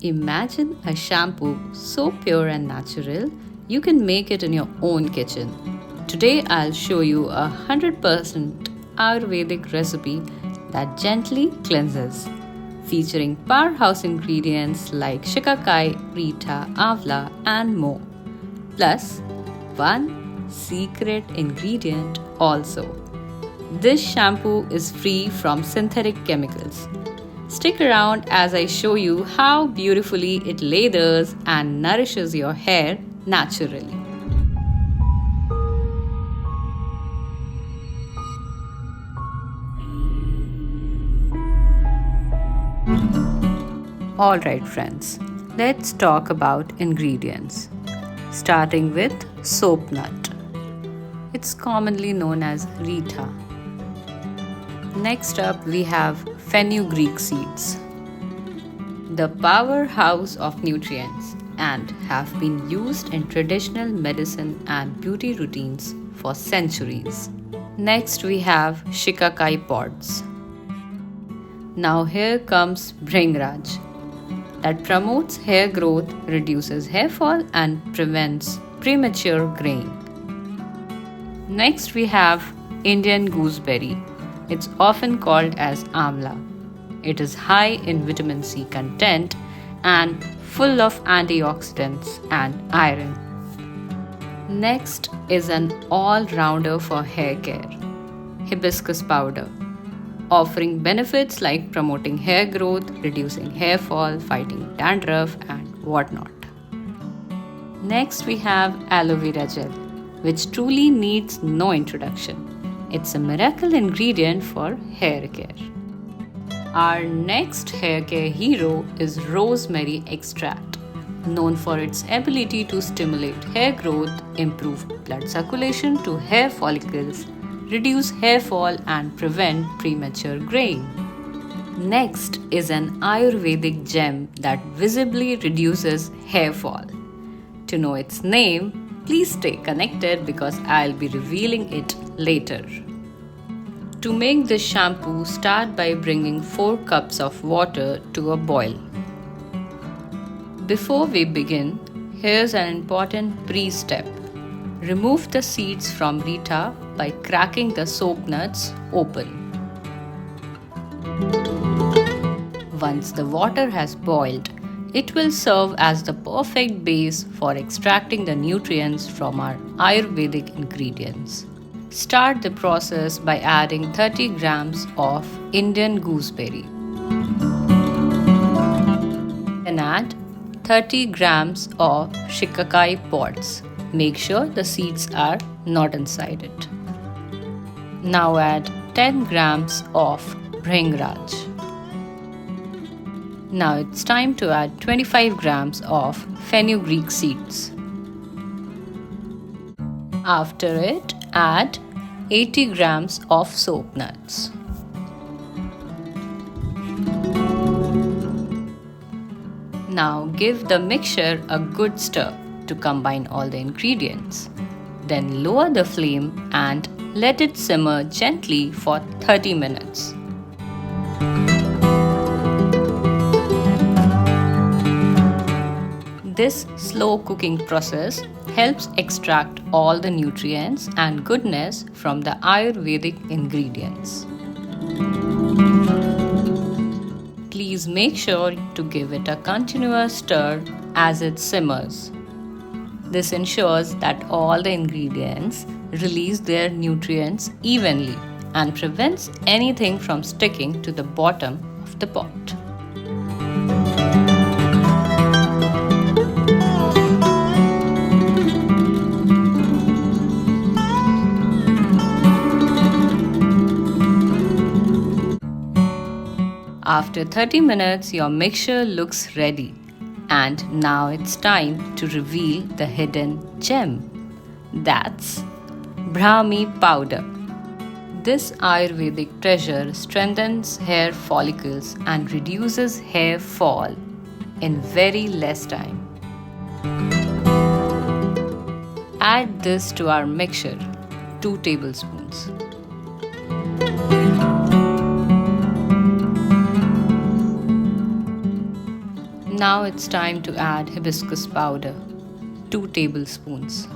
Imagine a shampoo so pure and natural you can make it in your own kitchen. Today I'll show you a 100% Ayurvedic recipe that gently cleanses, featuring powerhouse ingredients like Shikakai, Reetha, Amla, and more. Plus, one secret ingredient also. This shampoo is free from synthetic chemicals. Stick around as I show you how beautifully it lathers and nourishes your hair naturally. Alright, friends, let's talk about ingredients. Starting with soap nut. It's commonly known as Reetha. Next up, we have fenugreek seeds, the powerhouse of nutrients, and have been used in traditional medicine and beauty routines for centuries. Next, we have Shikakai pods. Now, here comes Bhringraj, that promotes hair growth, reduces hair fall, and prevents premature graying. Next, we have Indian gooseberry. It's often called as Amla. It is high in vitamin C content and full of antioxidants and iron. Next is an all-rounder for hair care, hibiscus powder, offering benefits like promoting hair growth, reducing hair fall, fighting dandruff, and whatnot. Next, we have aloe vera gel, which truly needs no introduction. It's a miracle ingredient for hair care. Our next hair care hero is rosemary extract, known for its ability to stimulate hair growth, improve blood circulation to hair follicles, reduce hair fall, and prevent premature graying. Next is an Ayurvedic gem that visibly reduces hair fall. To know its name, please stay connected because I'll be revealing it later. To make this shampoo, start by bringing 4 cups of water to a boil. Before we begin, here's an important pre-step. Remove the seeds from Reetha by cracking the soap nuts open. Once the water has boiled, it will serve as the perfect base for extracting the nutrients from our Ayurvedic ingredients. Start the process by adding 30 grams of Indian gooseberry. Then add 30 grams of Shikakai pods. Make sure the seeds are not inside it. Now add 10 grams of Bhringraj. Now it's time to add 25 grams of fenugreek seeds. After it, add 80 grams of soap nuts. Now give the mixture a good stir to combine all the ingredients. Then lower the flame and let it simmer gently for 30 minutes. This slow cooking process helps extract all the nutrients and goodness from the Ayurvedic ingredients. Please make sure to give it a continuous stir as it simmers. This ensures that all the ingredients release their nutrients evenly and prevents anything from sticking to the bottom of the pot. After 30 minutes, your mixture looks ready. And now it's time to reveal the hidden gem. That's brahmi powder. This Ayurvedic treasure strengthens hair follicles and reduces hair fall in very less time. Add this to our mixture, 2 tablespoons. Now it's time to add hibiscus powder, 2 tablespoons.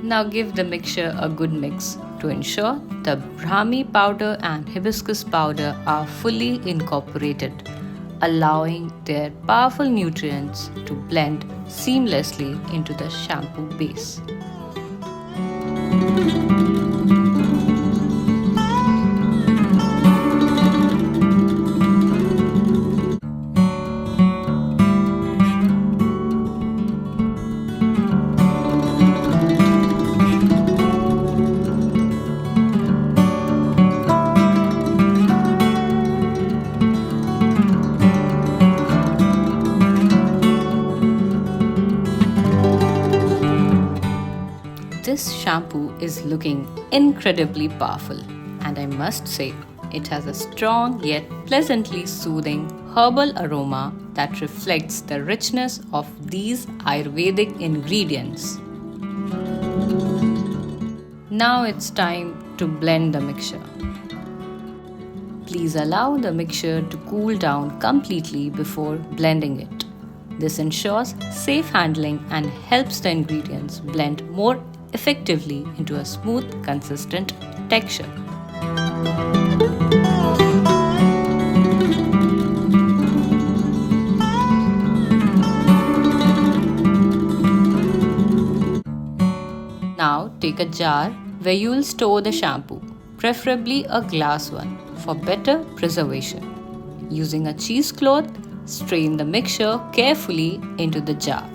Now give the mixture a good mix to ensure the brahmi powder and hibiscus powder are fully incorporated, allowing their powerful nutrients to blend seamlessly into the shampoo base. This shampoo is looking incredibly powerful, and I must say, it has a strong yet pleasantly soothing herbal aroma that reflects the richness of these Ayurvedic ingredients. Now it's time to blend the mixture. Please allow the mixture to cool down completely before blending it. This ensures safe handling and helps the ingredients blend more effectively into a smooth, consistent texture. Now take a jar where you will store the shampoo, preferably a glass one, for better preservation. Using a cheesecloth, strain the mixture carefully into the jar.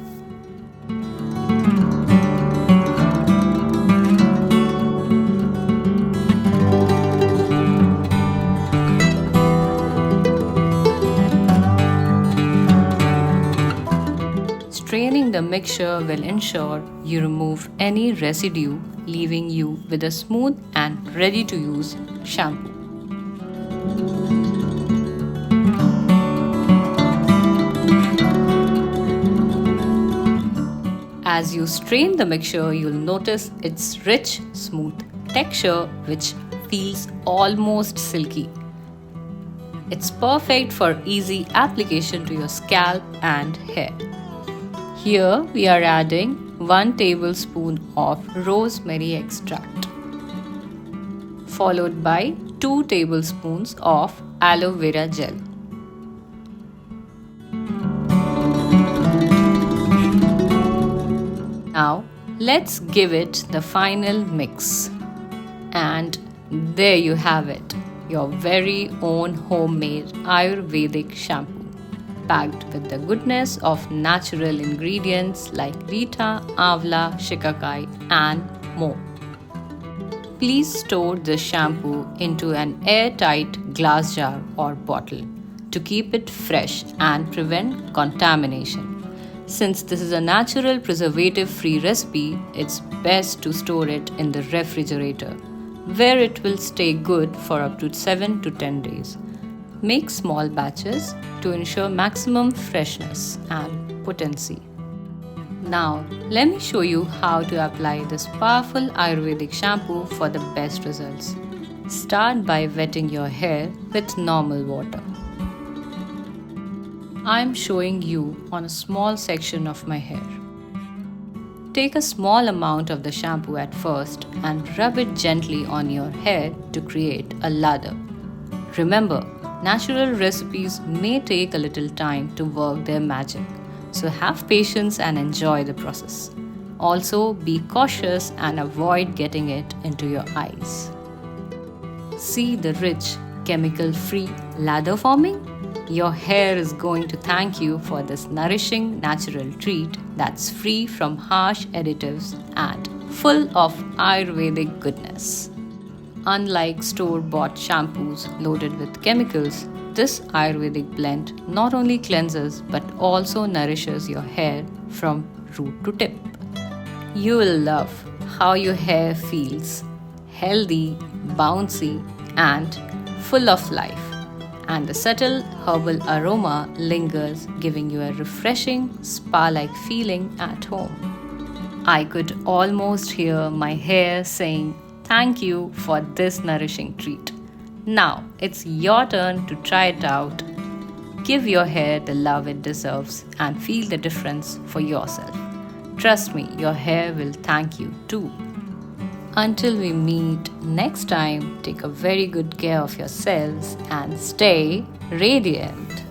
Straining the mixture will ensure you remove any residue, leaving you with a smooth and ready-to-use shampoo. As you strain the mixture, you'll notice its rich, smooth texture which feels almost silky. It's perfect for easy application to your scalp and hair. Here we are adding 1 tablespoon of rosemary extract, followed by 2 tablespoons of aloe vera gel. Now let's give it the final mix. And there you have it, your very own homemade Ayurvedic shampoo, packed with the goodness of natural ingredients like Reetha, Amla, Shikakai and more. Please store this shampoo into an airtight glass jar or bottle to keep it fresh and prevent contamination. Since this is a natural preservative-free recipe, it's best to store it in the refrigerator, where it will stay good for up to 7 to 10 days. Make small batches to ensure maximum freshness and potency. Now, let me show you how to apply this powerful Ayurvedic shampoo for the best results. Start by wetting your hair with normal water. I am showing you on a small section of my hair. Take a small amount of the shampoo at first and rub it gently on your hair to create a lather. Remember, natural recipes may take a little time to work their magic, so have patience and enjoy the process. Also, be cautious and avoid getting it into your eyes. See the rich, chemical-free lather forming? Your hair is going to thank you for this nourishing natural treat that's free from harsh additives and full of Ayurvedic goodness. Unlike store-bought shampoos loaded with chemicals, this Ayurvedic blend not only cleanses but also nourishes your hair from root to tip. You will love how your hair feels healthy, bouncy, and full of life. And the subtle herbal aroma lingers, giving you a refreshing spa-like feeling at home. I could almost hear my hair saying, "Thank you for this nourishing treat." Now it's your turn to try it out. Give your hair the love it deserves and feel the difference for yourself. Trust me, your hair will thank you too. Until we meet next time, take a very good care of yourselves and stay radiant.